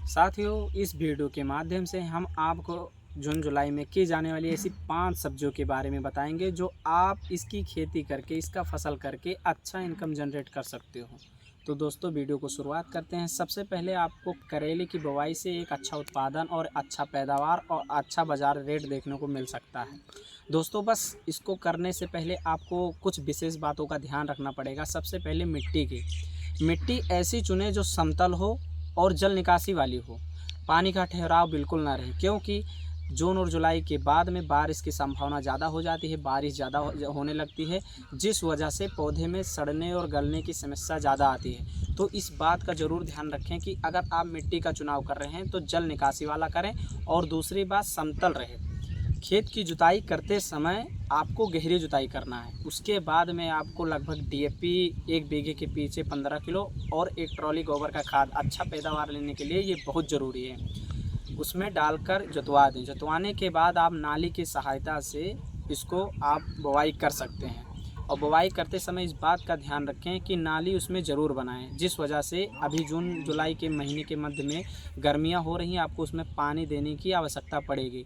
साथियों, इस वीडियो के माध्यम से हम आपको जून जुलाई में की जाने वाली ऐसी 5 सब्जियों के बारे में बताएंगे जो आप इसकी खेती करके, इसका फसल करके अच्छा इनकम जनरेट कर सकते हो। तो दोस्तों, वीडियो को शुरुआत करते हैं। सबसे पहले आपको करेले की बुवाई से एक अच्छा उत्पादन और अच्छा पैदावार और अच्छा बाज़ार रेट देखने को मिल सकता है। दोस्तों, बस इसको करने से पहले आपको कुछ विशेष बातों का ध्यान रखना पड़ेगा। सबसे पहले मिट्टी ऐसी चुनें जो समतल हो और जल निकासी वाली हो। पानी का ठहराव बिल्कुल ना रहे, क्योंकि जून और जुलाई के बाद में बारिश की संभावना ज़्यादा हो जाती है, बारिश ज़्यादा होने लगती है, जिस वजह से पौधे में सड़ने और गलने की समस्या ज़्यादा आती है। तो इस बात का ज़रूर ध्यान रखें कि अगर आप मिट्टी का चुनाव कर रहे हैं तो जल निकासी वाला करें और दूसरी बात समतल रहे। खेत की जुताई करते समय आपको गहरी जुताई करना है। उसके बाद में आपको लगभग डीएपी 1 बीघे के पीछे 15 किलो और 1 ट्रॉली गोबर का खाद अच्छा पैदावार लेने के लिए ये बहुत ज़रूरी है, उसमें डालकर जुतवा दें। जुतवाने के बाद आप नाली की सहायता से इसको आप बुवाई कर सकते हैं। और बुवाई करते समय इस बात का ध्यान रखें कि नाली उसमें ज़रूर बनाएं, जिस वजह से अभी जून जुलाई के महीने के मध्य में गर्मियां हो रही हैं, आपको उसमें पानी देने की आवश्यकता पड़ेगी।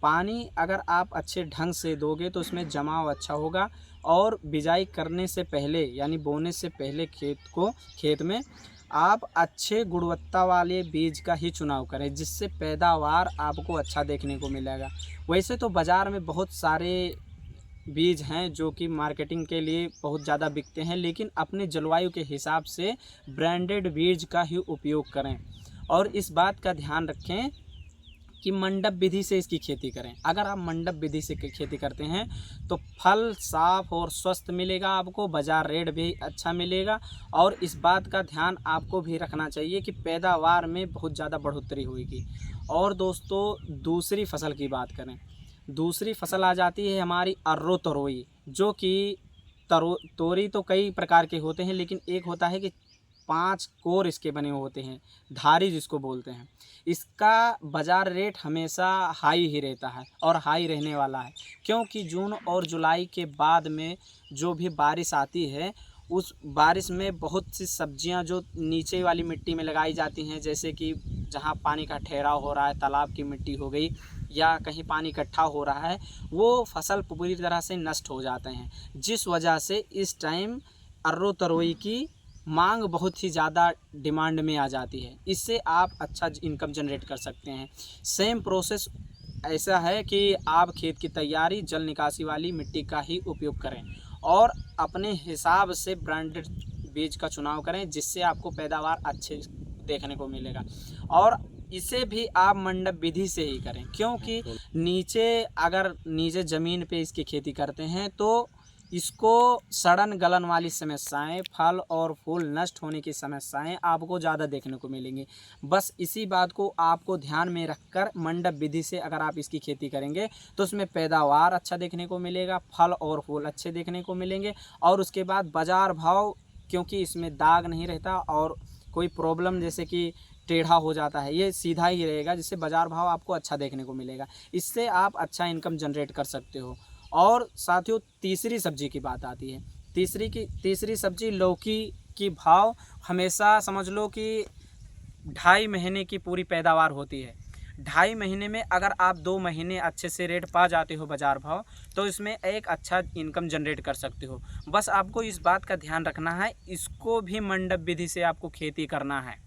पानी अगर आप अच्छे ढंग से दोगे तो उसमें जमाव अच्छा होगा। और बिजाई करने से पहले यानी बोने से पहले खेत में आप अच्छे गुणवत्ता वाले बीज का ही चुनाव करें, जिससे पैदावार आपको अच्छा देखने को मिलेगा। वैसे तो बाज़ार में बहुत सारे बीज हैं जो कि मार्केटिंग के लिए बहुत ज़्यादा बिकते हैं, लेकिन अपने जलवायु के हिसाब से ब्रांडेड बीज का ही उपयोग करें। और इस बात का ध्यान रखें कि मंडप विधि से इसकी खेती करें। अगर आप मंडप विधि से खेती करते हैं तो फल साफ और स्वस्थ मिलेगा, आपको बाज़ार रेट भी अच्छा मिलेगा। और इस बात का ध्यान आपको भी रखना चाहिए कि पैदावार में बहुत ज़्यादा बढ़ोतरी होगी। और दोस्तों, दूसरी फसल की बात करें, दूसरी फसल आ जाती है हमारी अर्रो तरोई, जो कि तोरी तो कई प्रकार के होते हैं, लेकिन एक होता है कि 5 कोर इसके बने हुए होते हैं, धारी जिसको बोलते हैं। इसका बाज़ार रेट हमेशा हाई ही रहता है और हाई रहने वाला है, क्योंकि जून और जुलाई के बाद में जो भी बारिश आती है, उस बारिश में बहुत सी सब्जियां जो नीचे वाली मिट्टी में लगाई जाती हैं, जैसे कि जहां पानी का ठहराव हो रहा है, तालाब की मिट्टी हो गई या कहीं पानी इकट्ठा हो रहा है, वो फसल पूरी तरह से नष्ट हो जाते हैं। जिस वजह से इस टाइम अर्रो तरोई की मांग बहुत ही ज़्यादा डिमांड में आ जाती है। इससे आप अच्छा इनकम जनरेट कर सकते हैं। सेम प्रोसेस ऐसा है कि आप खेत की तैयारी जल निकासी वाली मिट्टी का ही उपयोग करें और अपने हिसाब से ब्रांडेड बीज का चुनाव करें, जिससे आपको पैदावार अच्छे देखने को मिलेगा। और इसे भी आप मंडप विधि से ही करें, क्योंकि अगर नीचे ज़मीन पे इसकी खेती करते हैं तो इसको सड़न गलन वाली समस्याएं, फल और फूल नष्ट होने की समस्याएं आपको ज़्यादा देखने को मिलेंगी। बस इसी बात को आपको ध्यान में रखकर मंडप विधि से अगर आप इसकी खेती करेंगे तो उसमें पैदावार अच्छा देखने को मिलेगा, फल और फूल अच्छे देखने को मिलेंगे। और उसके बाद बाज़ार भाव, क्योंकि इसमें दाग नहीं रहता और कोई प्रॉब्लम जैसे कि टेढ़ा हो जाता है, ये सीधा ही रहेगा, जिससे बाज़ार भाव आपको अच्छा देखने को मिलेगा। इससे आप अच्छा इनकम जनरेट कर सकते हो। और साथियों, तीसरी सब्जी की बात आती है। तीसरी सब्जी लौकी की भाव हमेशा समझ लो कि 2.5 महीने की पूरी पैदावार होती है। 2.5 महीने में अगर आप 2 महीने अच्छे से रेट पा जाते हो बाज़ार भाव, तो इसमें एक अच्छा इनकम जनरेट कर सकते हो। बस आपको इस बात का ध्यान रखना है, इसको भी मंडप विधि से आपको खेती करना है।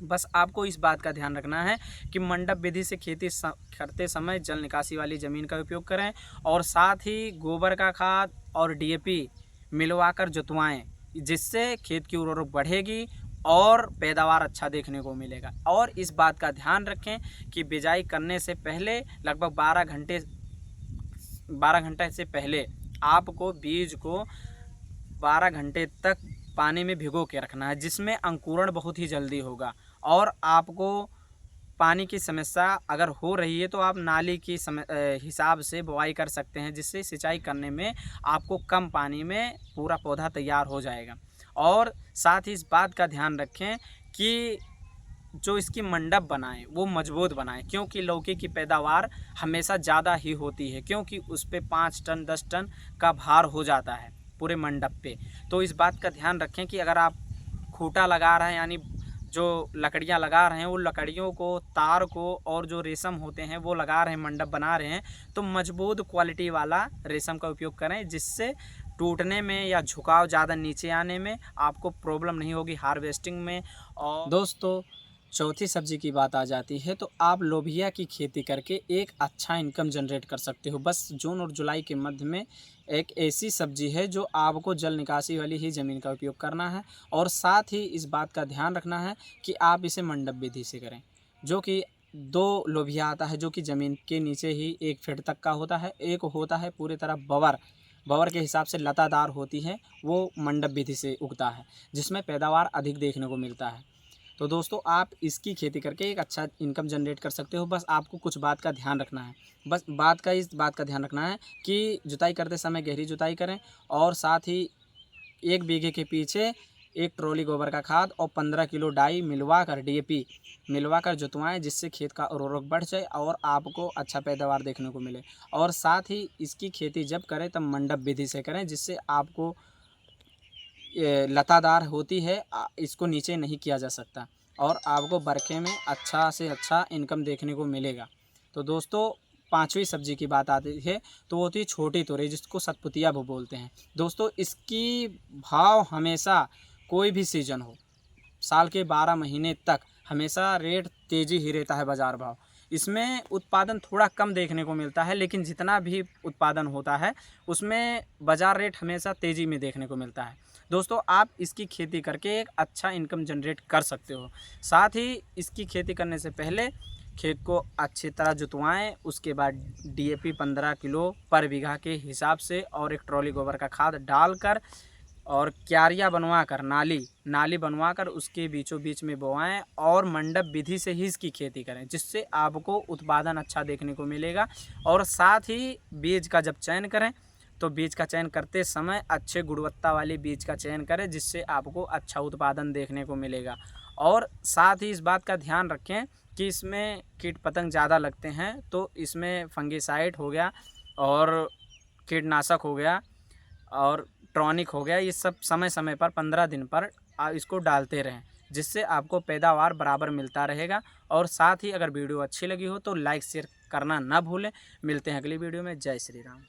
बस आपको इस बात का ध्यान रखना है कि मंडप विधि से खेती करते समय जल निकासी वाली ज़मीन का उपयोग करें और साथ ही गोबर का खाद और डीएपी मिलवाकर जुतवाएं, जिससे खेत की उर्वरक बढ़ेगी और पैदावार अच्छा देखने को मिलेगा। और इस बात का ध्यान रखें कि बिजाई करने से पहले लगभग 12 घंटे से पहले आपको बीज को 12 घंटे तक पानी में भिगो के रखना है, जिसमें अंकुरण बहुत ही जल्दी होगा। और आपको पानी की समस्या अगर हो रही है तो आप नाली की हिसाब से बुआई कर सकते हैं, जिससे सिंचाई करने में आपको कम पानी में पूरा पौधा तैयार हो जाएगा। और साथ ही इस बात का ध्यान रखें कि जो इसकी मंडप बनाएं वो मजबूत बनाएं, क्योंकि लौकी की पैदावार हमेशा ज़्यादा ही होती है, क्योंकि उस पर 5 टन 10 टन का भार हो जाता है पूरे मंडप पे। तो इस बात का ध्यान रखें कि अगर आप खूंटा लगा रहे हैं, यानी जो लकड़ियाँ लगा रहे हैं वो लकड़ियों को, तार को और जो रेशम होते हैं वो लगा रहे हैं, मंडप बना रहे हैं, तो मजबूत क्वालिटी वाला रेशम का उपयोग करें, जिससे टूटने में या झुकाव ज़्यादा नीचे आने में आपको प्रॉब्लम नहीं होगी हार्वेस्टिंग में। और दोस्तों चौथी सब्जी की बात आ जाती है, तो आप लोबिया की खेती करके एक अच्छा इनकम जनरेट कर सकते हो। बस जून और जुलाई के मध्य में एक ऐसी सब्जी है जो आपको जल निकासी वाली ही ज़मीन का उपयोग करना है, और साथ ही इस बात का ध्यान रखना है कि आप इसे मंडप विधि से करें, जो कि 2 लोबिया आता है जो कि ज़मीन के नीचे ही 1 फीट तक का होता है, एक होता है पूरी तरह बवर, बवर के हिसाब से लतादार होती है, वो मंडप विधि से उगता है, जिसमें पैदावार अधिक देखने को मिलता है। तो दोस्तों आप इसकी खेती करके एक अच्छा इनकम जनरेट कर सकते हो। बस आपको कुछ बात का ध्यान रखना है, बस इस बात का ध्यान रखना है कि जुताई करते समय गहरी जुताई करें, और साथ ही 1 बीघे के पीछे 1 ट्रॉली गोबर का खाद और 15 किलो डाई मिलवाकर, डीएपी मिलवाकर जुतवाएं, जिससे खेत का उर्वरक बढ़ जाए और आपको अच्छा पैदावार देखने को मिले। और साथ ही इसकी खेती जब करें तब मंडप विधि से करें, जिससे आपको लतादार होती है, इसको नीचे नहीं किया जा सकता, और आपको बरखे में अच्छा से अच्छा इनकम देखने को मिलेगा। तो दोस्तों 5वीं सब्जी की बात आती है, तो वो होती है छोटी तोरई, जिसको सतपुतिया भी बोलते हैं। दोस्तों इसकी भाव हमेशा, कोई भी सीजन हो, साल के 12 महीने तक हमेशा रेट तेज़ी ही रहता है, बाज़ार भाव। इसमें उत्पादन थोड़ा कम देखने को मिलता है, लेकिन जितना भी उत्पादन होता है उसमें बाज़ार रेट हमेशा तेज़ी में देखने को मिलता है। दोस्तों आप इसकी खेती करके एक अच्छा इनकम जनरेट कर सकते हो। साथ ही इसकी खेती करने से पहले खेत को अच्छी तरह जुतवाएं, उसके बाद डीएपी 15 किलो पर बीघा के हिसाब से और 1 ट्रॉली गोबर का खाद डालकर और क्यारियाँ बनवाकर, नाली बनवाकर उसके बीचों बीच में बोआएं, और मंडप विधि से ही इसकी खेती करें, जिससे आपको उत्पादन अच्छा देखने को मिलेगा। और साथ ही बीज का जब चयन करें तो बीज का चयन करते समय अच्छे गुणवत्ता वाले बीज का चयन करें, जिससे आपको अच्छा उत्पादन देखने को मिलेगा। और साथ ही इस बात का ध्यान रखें कि इसमें कीट पतंग ज़्यादा लगते हैं, तो इसमें फंगिसाइड हो गया और कीटनाशक हो गया और ट्रॉनिक हो गया, ये सब समय समय पर 15 दिन पर इसको डालते रहें, जिससे आपको पैदावार बराबर मिलता रहेगा। और साथ ही अगर वीडियो अच्छी लगी हो तो लाइक शेयर करना ना भूलें। मिलते हैं अगली वीडियो में। जय श्री राम।